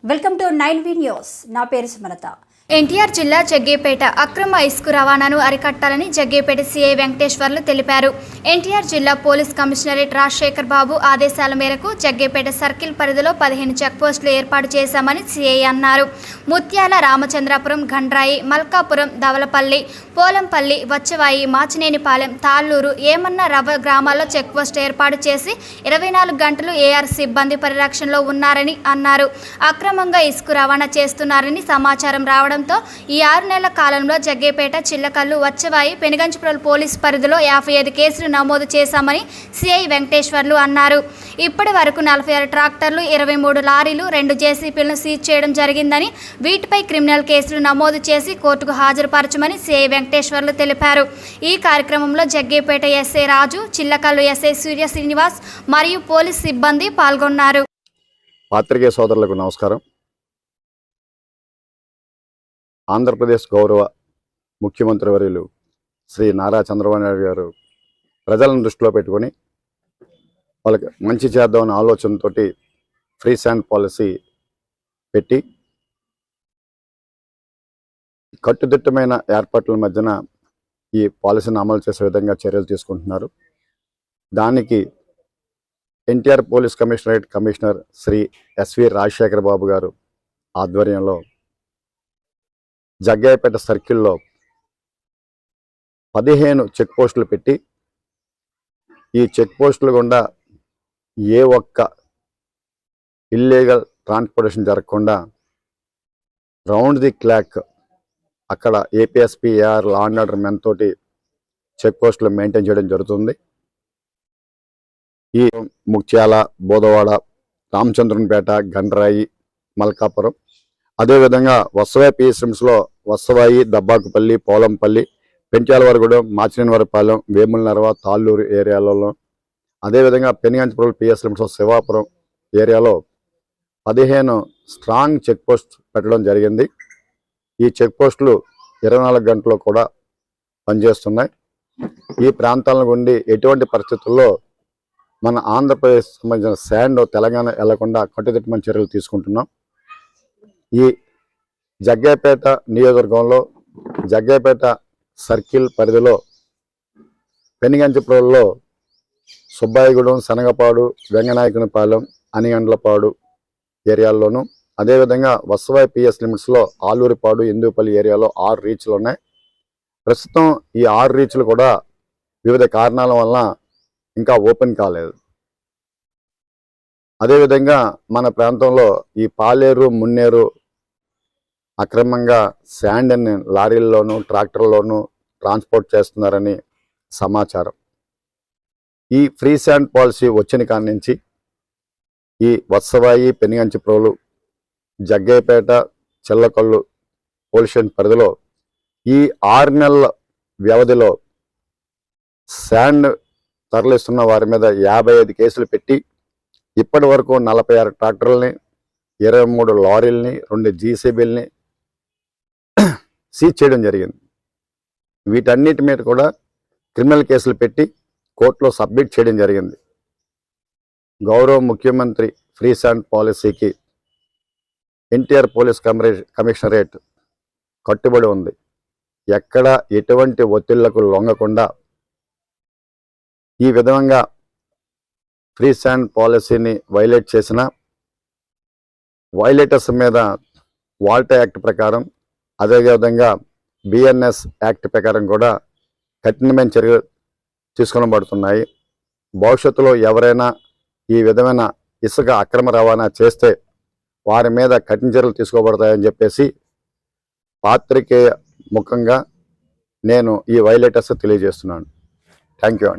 Welcome to 9V news. నా పేరు సుమలత. ఎన్టీఆర్ జిల్లా జగ్గేపేట అక్రమ ఇసుక రవాణాను అరికట్టాలని జగ్గేపేట సీఐ వెంకటేశ్వర్లు తెలిపారు. ఎన్టీఆర్ జిల్లా పోలీస్ కమిషనరేట్ రాజశేఖర్ బాబు ఆదేశాల మేరకు జగ్గేపేట సర్కిల్ పరిధిలో 15 చెక్పోస్టులు ఏర్పాటు చేశామని సీఐ అన్నారు. ముత్యాల, రామచంద్రాపురం, గండ్రాయి, మల్కాపురం, దవలపల్లి, పోలంపల్లి, వచ్చవాయి, మాచినేనిపాలెం, తాళ్లూరు, ఏమన్నా రవ్వ గ్రామాల్లో చెక్పోస్ట్ ఏర్పాటు చేసి 24 గంటలు ఏఆర్ సిబ్బంది పరిరక్షణలో ఉన్నారని అన్నారు. అక్రమంగా ఇసుక రవాణా చేస్తున్నారని సమాచారం రావడం ఈ 6 నెలల కాలంలో జగ్గేపేట, చిల్లకల్లు, వచ్చవాయి, పెనుగంచిప్రోలు పోలీసు పరిధిలో 55 కేసులు నమోదు చేశామని సిఐ వెంకటేశ్వర్లు అన్నారు. ఇప్పటి వరకు 46 ట్రాక్టర్లు, 23 లారీలు, 2 జేసీపీలను సీజ్ చేయడం జరిగిందని, వీటిపై క్రిమినల్ కేసులు నమోదు చేసి కోర్టుకు హాజరుపరచమని సిఐ వెంకటేశ్వర్లు తెలిపారు. ఈ కార్యక్రమంలో జగ్గేపేట ఎస్ఐ రాజు, చిల్లకల్లు ఎస్ఐ సూర్య శ్రీనివాస్ మరియు పోలీస్ సిబ్బంది పాల్గొన్నారు. పాత్రికేయ సోదరులకు నమస్కారం. ఆంధ్రప్రదేశ్ గౌరవ ముఖ్యమంత్రి వర్యులు శ్రీ నారా చంద్రబాబు నాయుడు గారు ప్రజలను దృష్టిలో పెట్టుకొని వాళ్ళకి మంచి చేద్దామనే ఆలోచనతో ఫ్రీ శాండ్ పాలసీ పెట్టి కట్టుదిట్టమైన ఏర్పాట్ల మధ్యన ఈ పాలసీని అమలు చేసే విధంగా చర్యలు తీసుకుంటున్నారు. దానికి NTR police commissionerate commissioner Shri S V Rajasekhar Babu గారు ఆధ్వర్యంలో జగ్గయ్యపేట సర్కిల్లో 15 చెక్ పోస్టులు పెట్టి ఈ చెక్ పోస్టులు గుండా ఏ ఒక్క ఇల్లీగల్ ట్రాన్స్పోర్టేషన్ జరగకుండా రౌండ్ ది క్లాక్ అక్కడ APSP, AR, law and order men తోటి చెక్ పోస్టులు మెయింటైన్ చేయడం జరుగుతుంది. ఈ ముత్యాల, బోదవాడ, రామచంద్రన్పేట, గండ్రాయి, మల్కాపురం, అదేవిధంగా వసవాయి పిఎస్ఎంస్లో వసవాయి, దబ్బాకుపల్లి, పోలంపల్లి, పెంచాలవరగూడెం, మాచినేనివరపాలెం, వేములనర్వ, తాళ్ళూరు ఏరియాలలో, అదేవిధంగా పెనుగంచిప్రోలు పిఎస్ఎంస్లో శివాపురం ఏరియాలో 15 స్ట్రాంగ్ చెక్ పోస్ట్ పెట్టడం జరిగింది. ఈ చెక్ పోస్టులు 24 గంటలు కూడా పనిచేస్తున్నాయి. ఈ ప్రాంతాల గుండి ఎటువంటి పరిస్థితుల్లో మన ఆంధ్రప్రదేశ్ సంబంధించిన శాండ్ తెలంగాణ వెళ్లకుండా కట్టుదిట్టమైన చర్యలు తీసుకుంటున్నాం. ఈ జగ్గయ్యపేట నియోజకవర్గంలో జగ్గయ్యపేట సర్కిల్ పరిధిలో పెనుగంచిప్రోలులో సుబ్బాయిగూడెం, శనగపాడు, వెంగనాయకునిపాలెం, అనిగండ్లపాడు ఏరియాల్లోనూ, అదేవిధంగా వసవాయి పిఎస్ లిమిట్స్లో ఆలూరిపాడు, ఇందుపల్లి ఏరియాలో 6 రీచ్లు ఉన్నాయి. ప్రస్తుతం ఈ 6 రీచ్లు కూడా వివిధ కారణాల వలన ఇంకా ఓపెన్ కాలేదు. అదేవిధంగా మన ప్రాంతంలో ఈ పాలేరు, మున్నేరు అక్రమంగా శాండ్ని లారీల్లోనూ, ట్రాక్టర్లోనూ ట్రాన్స్పోర్ట్ చేస్తున్నారని సమాచారం. ఈ ఫ్రీ శాండ్ పాలసీ వచ్చిన కాడి నుంచి ఈ వత్సవాయి, పెనుగంచిప్రోలు, జగ్గయ్యపేట, చిల్లకల్లు పోలీస్ స్టేషన్ పరిధిలో ఈ 6 నెలల వ్యవధిలో శాండ్ తరలిస్తున్న వారి మీద 55 కేసులు పెట్టి ఇప్పటి వరకు 46 ట్రాక్టర్లని, 23 లారీలని, 2 జీసీబీలని సీజ్ చేయడం జరిగింది. వీటన్నిటి మీద కూడా క్రిమినల్ కేసులు పెట్టి కోర్టులో సబ్మిట్ చేయడం జరిగింది. గౌరవ ముఖ్యమంత్రి ఫ్రీ శాండ్ పాలసీకి ఎన్టీఆర్ పోలీస్ కమిషనరేట్ కట్టుబడి ఉంది. ఎక్కడ ఎటువంటి ఒత్తిళ్లకు లొంగకుండా ఈ విధంగా ఫ్రీ శాండ్ పాలసీని వైలేట్ చేసిన వైలేటర్స్ మీద వాల్టా యాక్ట్ ప్రకారం, అదేవిధంగా బిఎన్ఎస్ యాక్ట్ ప్రకారం కూడా కఠినమైన చర్యలు తీసుకొనబడుతున్నాయి. భవిష్యత్తులో ఎవరైనా ఈ విధమైన ఇసుక అక్రమ రవాణా చేస్తే వారి మీద కఠిన చర్యలు తీసుకోబడతాయని చెప్పేసి పాత్రికేయ ముఖంగా నేను ఈ వైలేటర్స్ తెలియజేస్తున్నాను. థ్యాంక్ యూ అండి.